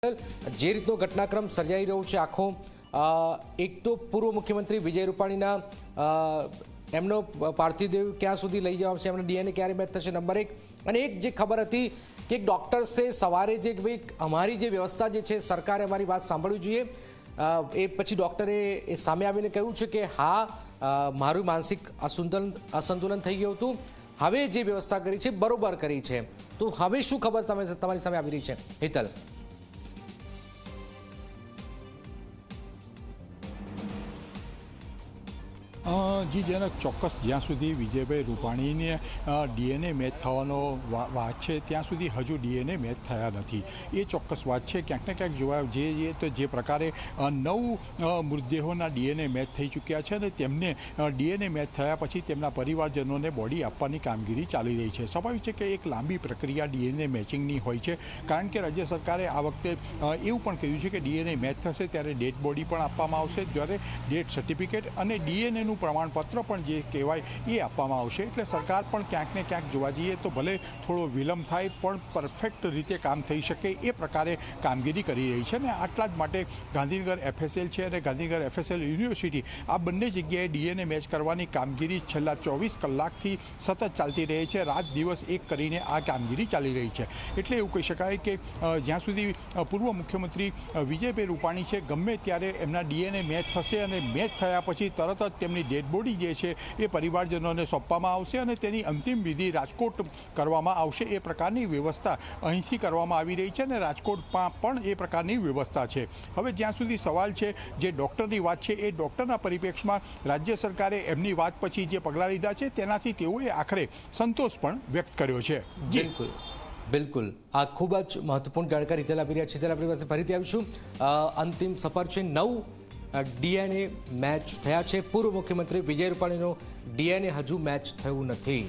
જે રીતનો ઘટનાક્રમ સર્જાઈ રહ્યો છે આખો એક તો પૂર્વ મુખ્યમંત્રી વિજય રૂપાણીના એમનો પાર્થિવ દેહ ક્યાં સુધી લઈ જવા છે, એમનો ડીએનએ ક્યારે મેચ થશે, નંબર 1 અને એક જે ખબર હતી કે એક ડોક્ટર્સે સવારે જે ભાઈ અમારી જે વ્યવસ્થા જે છે સરકારે અમારી વાત સાંભળવી જોઈએ, એ પછી ડોક્ટરે એ સામે આવીને કહ્યું છે કે હા મારું માનસિક અસંતુલન થઈ ગયું હતું, હવે જે વ્યવસ્થા કરી છે બરોબર કરી છે. તો હવે શું ખબર તમારી સામે આવી રહી છે હેતલ? જી જનક ચોક્કસ જ્યાં સુધી વિજયભાઈ રૂપાણીને ડીએનએ મેચ થવાનો વાત છે ત્યાં સુધી હજુ ડીએનએ મેચ થયા નથી. એ ચોક્કસ વાત છે. ક્યાંક ને ક્યાંક જોવા જઈએ તો જે પ્રકારે 9 મૃતદેહોના ડીએનએ મેચ થઈ ચૂક્યા છે અને તેમને ડીએનએ મેચ થયા પછી તેમના પરિવારજનોને બોડી આપવાની કામગીરી ચાલી રહી છે. સ્વાભાવિક છે કે એક લાંબી પ્રક્રિયા ડીએનએ મેચિંગની હોય છે, કારણ કે રાજ્ય સરકારે આ વખતે એવું પણ કહ્યું છે કે ડીએનએ મેચ થશે ત્યારે ડેડ બોડી પણ આપવામાં આવશે, જ્યારે ડેથ સર્ટિફિકેટ અને ડીએનએનું પ્રમાણપત્ર પણ જે કહેવાય એ આપવામાં આવશે. એટલે સરકાર પણ ક્યાંક ને ક્યાંક જોવા જઈએ તો ભલે થોડો વિલંબ થાય પણ પરફેક્ટ રીતે કામ થઈ શકે એ પ્રકારે કામગીરી કરી રહી છે. અને આટલા જ માટે ગાંધીનગર FSL છે અને ગાંધીનગર FSL યુનિવર્સિટી આ બંને જગ્યાએ ડીએનએ મેચ કરવાની કામગીરી છેલ્લા 24 કલાકથી સતત ચાલતી રહે છે. રાત દિવસ એક કરીને આ કામગીરી ચાલી રહી છે. એટલે એવું કહી શકાય કે જ્યાં સુધી પૂર્વ મુખ્યમંત્રી વિજયભાઈ રૂપાણી છે, ગમે ત્યારે એમના ડીએનએ મેચ થશે અને મેચ થયા પછી તરત જ તેમની ડેડ બોડી જે છે એ પરિવારજનોને સોંપવામાં આવશે અને તેની અંતિમ વિધિ રાજકોટ કરવામાં આવશે. એ પ્રકારની વ્યવસ્થા અહીંથી કરવામાં આવી રહી છે અને રાજકોટમાં પણ એ પ્રકારની વ્યવસ્થા છે. હવે જ્યાં સુધી સવાલ છે જે ડૉક્ટરની વાત છે, એ ડૉક્ટરના પરિપ્રેક્ષમાં રાજ્ય સરકારે એમની વાત પછી જે પગલાં લીધા છે તેનાથી તેઓએ આખરે સંતોષ પણ વ્યક્ત કર્યો છે. બિલકુલ, આ ખૂબ જ મહત્વપૂર્ણ જાણકારી હિતેલ આપી રહ્યા છે. હિતેલ, આપણી પાસે ફરીથી આવીશું. અંતિમ સફર છે, 9 ડીએનએ મેચ થયા છે. પૂર્વ મુખ્યમંત્રી વિજય રૂપાણીનો ડીએનએ હજુ મેચ થયું નથી.